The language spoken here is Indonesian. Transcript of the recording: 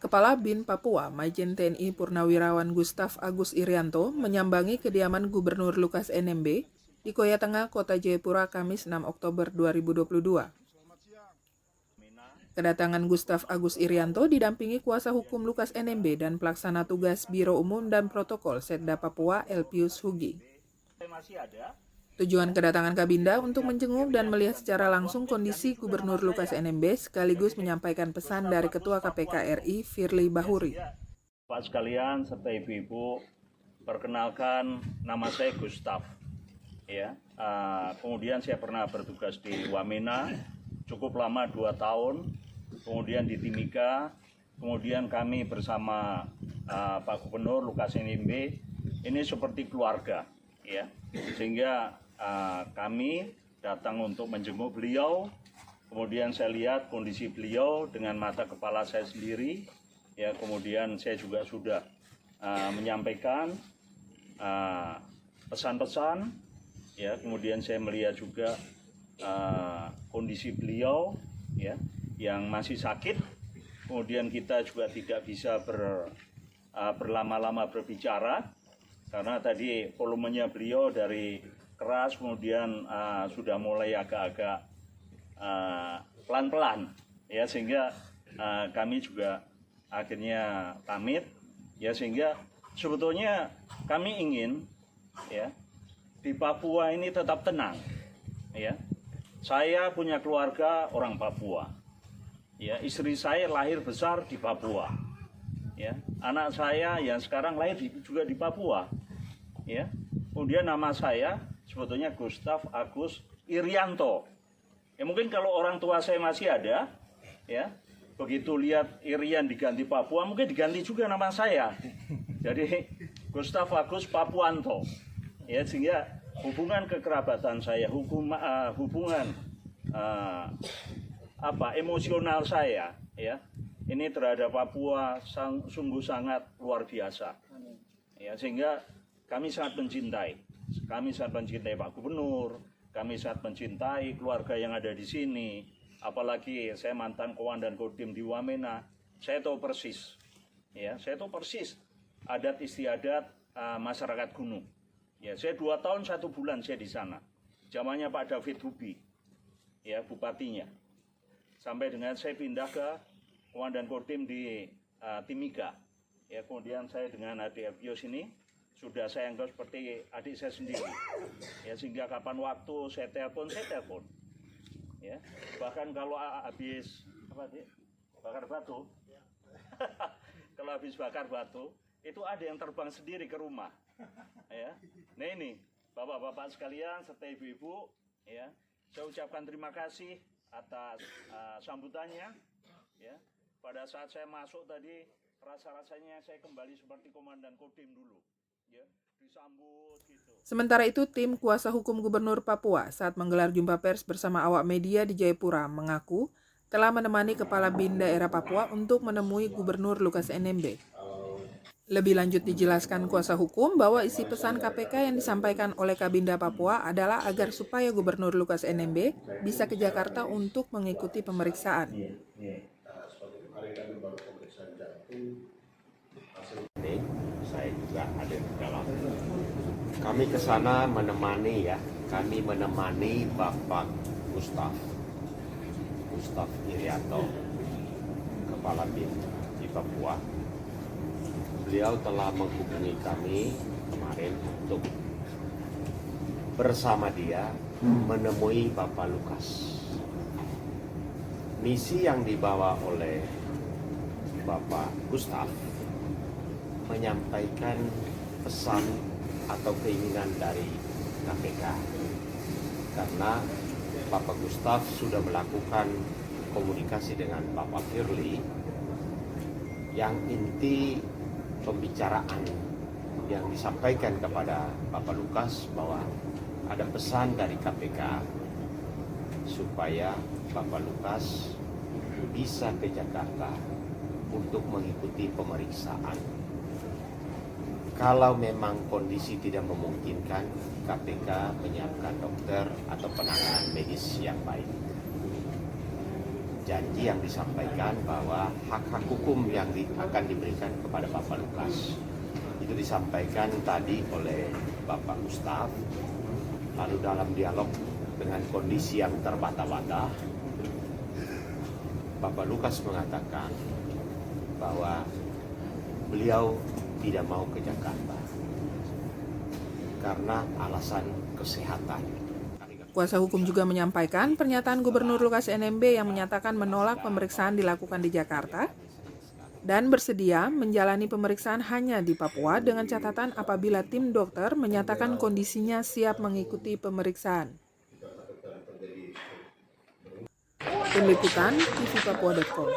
Kepala BIN Papua, Majen TNI Purnawirawan Gustaf Agus Irianto menyambangi kediaman Gubernur Lukas NMB di Koya Tengah, Kota Jayapura, Kamis 6 Oktober 2022. Kedatangan Gustaf Agus Irianto didampingi kuasa hukum Lukas NMB dan pelaksana tugas Biro Umum dan Protokol Setda Papua Elpius Hugi. Tujuan kedatangan Kabinda untuk menjenguk dan melihat secara langsung kondisi Gubernur Lukas NMB sekaligus menyampaikan pesan dari Ketua KPK RI Firly Bahuri. Pak sekalian serta ibu-ibu, perkenalkan nama saya Gustaf. Ya, kemudian saya pernah bertugas di Wamena cukup lama 2 tahun, kemudian di Timika, kemudian kami bersama Pak Gubernur Lukas NMB ini seperti keluarga, ya, sehingga kami datang untuk menjenguk beliau. Kemudian saya lihat kondisi beliau dengan mata kepala saya sendiri, ya, kemudian saya juga sudah menyampaikan pesan-pesan, ya, kemudian saya melihat juga kondisi beliau, ya, yang masih sakit. Kemudian kita juga tidak bisa berlama-lama berbicara karena tadi volumenya beliau dari keras kemudian sudah mulai agak-agak pelan-pelan, ya, sehingga kami juga akhirnya pamit, ya, sehingga sebetulnya kami ingin, ya, di Papua ini tetap tenang, ya. Saya punya keluarga orang Papua, ya, istri saya lahir besar di Papua, ya, anak saya yang sekarang lahir juga di Papua, ya. Kemudian nama saya sebetulnya Gustaf Agus Irianto. Ya, mungkin kalau orang tua saya masih ada, ya, begitu lihat Irian diganti Papua, mungkin diganti juga nama saya. Jadi Gustaf Agus Papuanto. Ya, sehingga hubungan kekerabatan saya, hubungan emosional saya, ya, ini terhadap Papua sungguh sangat luar biasa. Ya, sehingga kami sangat mencintai. Kami sangat mencintai Pak Gubernur, kami sangat mencintai keluarga yang ada di sini. Apalagi saya mantan Komandan Kodim di Wamena, saya tahu persis, ya, saya tahu persis adat istiadat masyarakat gunung. Ya, saya 2 tahun 1 bulan saya di sana. Zamannya Pak David Hubi, ya, bupatinya. Sampai dengan saya pindah ke Komandan Kodim di Timika. Ya, kemudian saya dengan adik Elpius ini sudah saya anggap seperti adik saya sendiri, ya, sehingga kapan waktu saya telepon, ya, bahkan kalau habis bakar batu, kalau habis bakar batu itu ada yang terbang sendiri ke rumah, ya. Nah, ini bapak-bapak sekalian serta ibu-ibu, ya, saya ucapkan terima kasih atas sambutannya, ya. Pada saat saya masuk tadi rasa-rasanya saya kembali seperti Komandan Kodim dulu. Ya, disambut gitu. Sementara itu, tim kuasa hukum Gubernur Papua saat menggelar jumpa pers bersama awak media di Jayapura mengaku telah menemani Kepala BIN Daerah Papua untuk menemui Gubernur Lukas NMB. Lebih lanjut dijelaskan kuasa hukum bahwa isi pesan KPK yang disampaikan oleh Kabinda Papua adalah agar supaya Gubernur Lukas NMB bisa ke Jakarta untuk mengikuti pemeriksaan. Saya juga ada di dalam. Kami ke sana menemani, ya, kami menemani Bapak Gustaf Irianto, Kepala BIN di Papua. Beliau telah menghubungi kami kemarin untuk bersama dia menemui Bapak Lukas. Misi yang dibawa oleh Bapak Gustaf menyampaikan pesan atau keinginan dari KPK, karena Bapak Gustaf sudah melakukan komunikasi dengan Bapak Firly yang inti pembicaraan yang disampaikan kepada Bapak Lukas bahwa ada pesan dari KPK supaya Bapak Lukas bisa ke Jakarta untuk mengikuti pemeriksaan. Kalau memang kondisi tidak memungkinkan, KPK menyiapkan dokter atau penanganan medis yang baik. janji yang disampaikan bahwa hak-hak hukum yang akan diberikan kepada Bapak Lukas itu disampaikan tadi oleh Bapak Gustaf. Lalu dalam dialog dengan kondisi yang terbata-bata, Bapak Lukas mengatakan bahwa beliau tidak mau ke Jakarta karena alasan kesehatan. Kuasa hukum juga menyampaikan pernyataan Gubernur Lukas NMB yang menyatakan menolak pemeriksaan dilakukan di Jakarta dan bersedia menjalani pemeriksaan hanya di Papua dengan catatan apabila tim dokter menyatakan kondisinya siap mengikuti pemeriksaan. Tim Liputan, tvpapua.com.